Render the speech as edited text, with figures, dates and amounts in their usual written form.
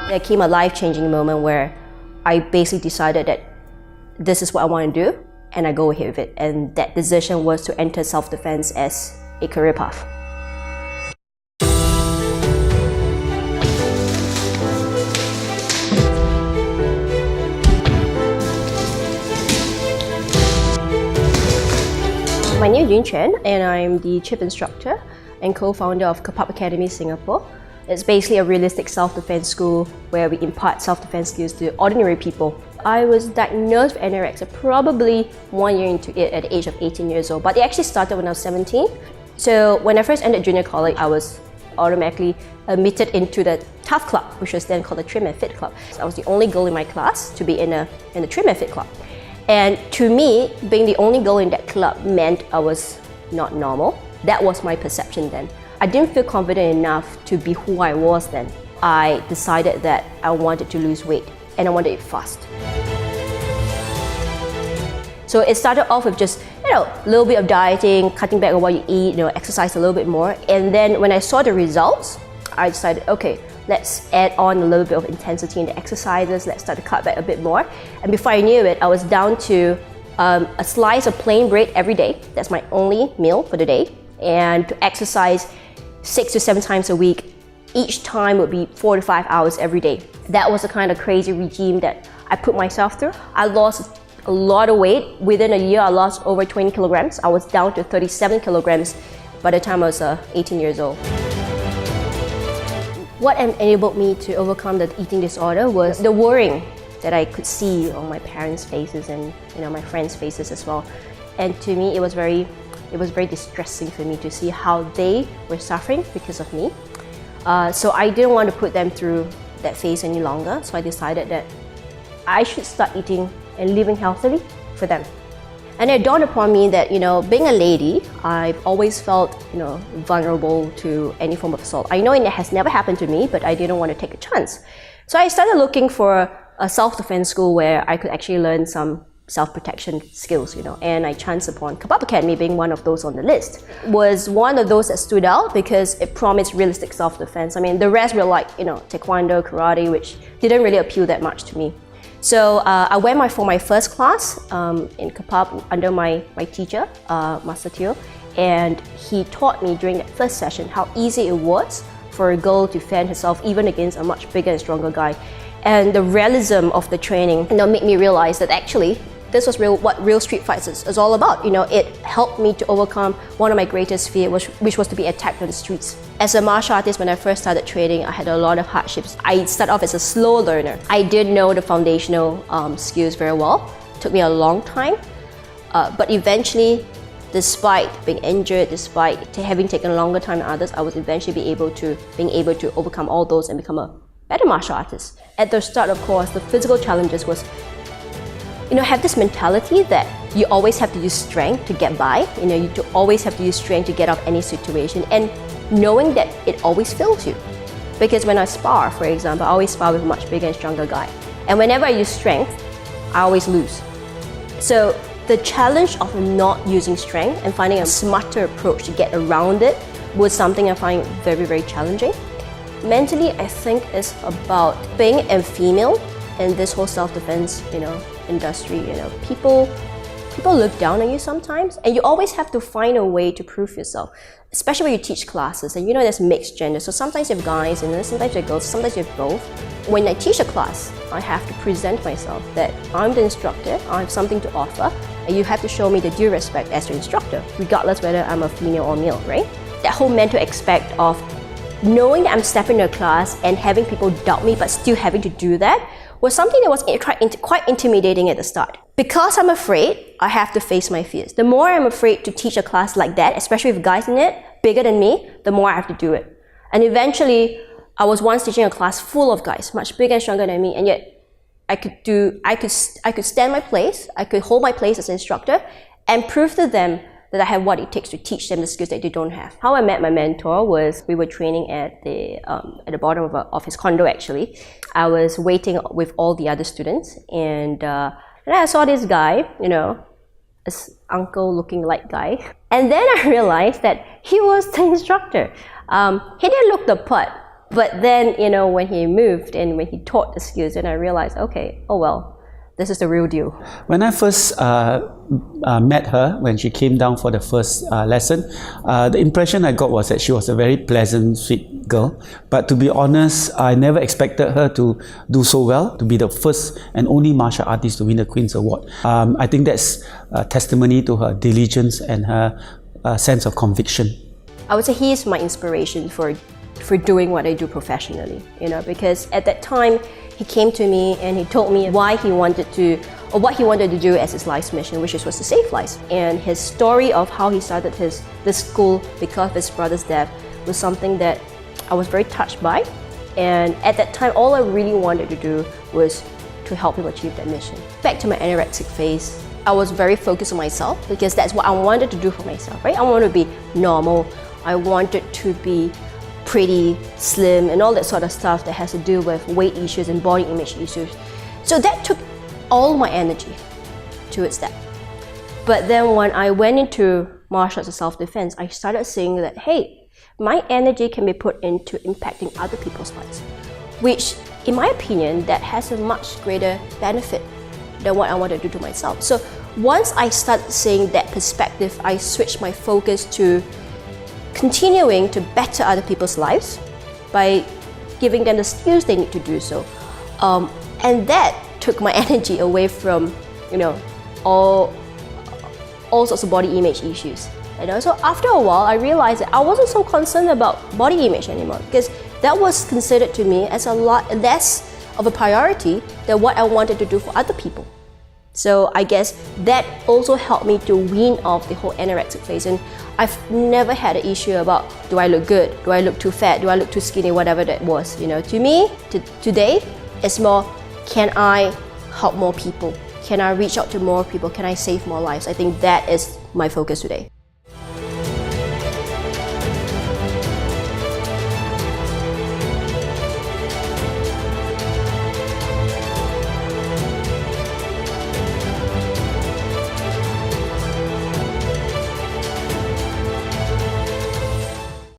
There came a life-changing moment where I basically decided that this is what I want to do, and I go ahead with it. And that decision was to enter self-defense as a career path. My name is Yunquan, and I'm the chief instructor and co-founder of Kapap Academy Singapore. It's basically a realistic self-defense school where we impart self-defense skills to ordinary people. I was diagnosed with anorexia probably 1 year into it at the age of 18 years old, but it actually started when I was 17. So when I first entered junior college, I was automatically admitted into the Tough Club, which was then called the Trim and Fit Club. So I was the only girl in my class to be in the Trim and Fit Club. And to me, being the only girl in that club meant I was not normal. That was my perception then. I didn't feel confident enough to be who I was then. I decided that I wanted to lose weight, and I wanted it fast. So it started off with just, a little bit of dieting, cutting back on what you eat, exercise a little bit more. And then when I saw the results, I decided, okay, let's add on a little bit of intensity in the exercises, let's start to cut back a bit more. And before I knew it, I was down to a slice of plain bread every day. That's my only meal for the day. And to exercise 6 to 7 times a week. Each time would be 4 to 5 hours every day. That was the kind of crazy regime that I put myself through. I lost a lot of weight. Within a year, I lost over 20 kilograms. I was down to 37 kilograms by the time I was 18 years old. What enabled me to overcome the eating disorder was the worrying that I could see on my parents' faces and my friends' faces as well. And to me, it was very distressing for me to see how they were suffering because of me. So I didn't want to put them through that phase any longer. So I decided that I should start eating and living healthily for them. And it dawned upon me that, being a lady, I've always felt, vulnerable to any form of assault. I know it has never happened to me, but I didn't want to take a chance. So I started looking for a self-defense school where I could actually learn some self-protection skills, and I chanced upon Kapap Academy being one of those on the list. It was one of those that stood out because it promised realistic self-defense. I mean, the rest were like, taekwondo, karate, which didn't really appeal that much to me. So I went for my first class in Kapap under my teacher, Master Teo, and he taught me during that first session how easy it was for a girl to defend herself even against a much bigger and stronger guy. And the realism of the training made me realize that actually this was what real street fights is all about. It helped me to overcome one of my greatest fears, which was to be attacked on the streets. As a martial artist, when I first started training, I had a lot of hardships. I started off as a slow learner. I did know the foundational skills very well. It took me a long time, but eventually, despite being injured, despite having taken a longer time than others, I was eventually being able to overcome all those and become a better martial artist. At the start, of course, the physical challenges was have this mentality that you always have to use strength to get by. You always have to use strength to get out of any situation, and knowing that it always fails you. Because when I spar, for example, I always spar with a much bigger and stronger guy. And whenever I use strength, I always lose. So the challenge of not using strength and finding a smarter approach to get around it was something I find very, very challenging. Mentally, I think it's about being a female in this whole self-defense, industry. People look down on you sometimes, and you always have to find a way to prove yourself. Especially when you teach classes, and there's mixed gender. So sometimes you have guys, and sometimes you have girls, sometimes you have both. When I teach a class, I have to present myself that I'm the instructor, I have something to offer, and you have to show me the due respect as your instructor, regardless whether I'm a female or male, right? That whole mental aspect of knowing that I'm stepping into a class and having people doubt me, but still having to do that, was something that was quite intimidating at the start. Because I'm afraid, I have to face my fears. The more I'm afraid to teach a class like that, especially with guys in it, bigger than me, the more I have to do it. And eventually, I was once teaching a class full of guys, much bigger and stronger than me, and yet I could stand my place, I could hold my place as an instructor, and prove to them that I have what it takes to teach them the skills that they don't have. How I met my mentor was we were training at the bottom of his condo actually. I was waiting with all the other students, and I saw this guy, this uncle-looking like guy. And then I realized that he was the instructor. He didn't look the part, But then, when he moved and when he taught the skills, then I realized, okay, oh well, this is the real deal. When I first met her, when she came down for the first lesson, the impression I got was that she was a very pleasant, sweet girl. But to be honest, I never expected her to do so well, to be the first and only martial artist to win the Queen's Award. I think that's a testimony to her diligence and her sense of conviction. I would say he is my inspiration for doing what I do professionally, because at that time, he came to me and he told me what he wanted to do as his life's mission, which was to save lives. And his story of how he started this school because of his brother's death was something that I was very touched by. And at that time, all I really wanted to do was to help him achieve that mission. Back to my anorexic phase, I was very focused on myself because that's what I wanted to do for myself, right? I wanted to be normal. I wanted to be pretty, slim, and all that sort of stuff that has to do with weight issues and body image issues. So that took all my energy towards that. But then when I went into martial arts and self-defense, I started seeing that, hey, my energy can be put into impacting other people's lives, which, in my opinion, that has a much greater benefit than what I want to do to myself. So once I started seeing that perspective, I switched my focus to continuing to better other people's lives by giving them the skills they need to do so. And that took my energy away from, all sorts of body image issues. So after a while, I realized that I wasn't so concerned about body image anymore because that was considered to me as a lot less of a priority than what I wanted to do for other people. So I guess that also helped me to wean off the whole anorexic phase. And I've never had an issue about, do I look good? Do I look too fat? Do I look too skinny? Whatever that was. To me, today, it's more, can I help more people? Can I reach out to more people? Can I save more lives? I think that is my focus today.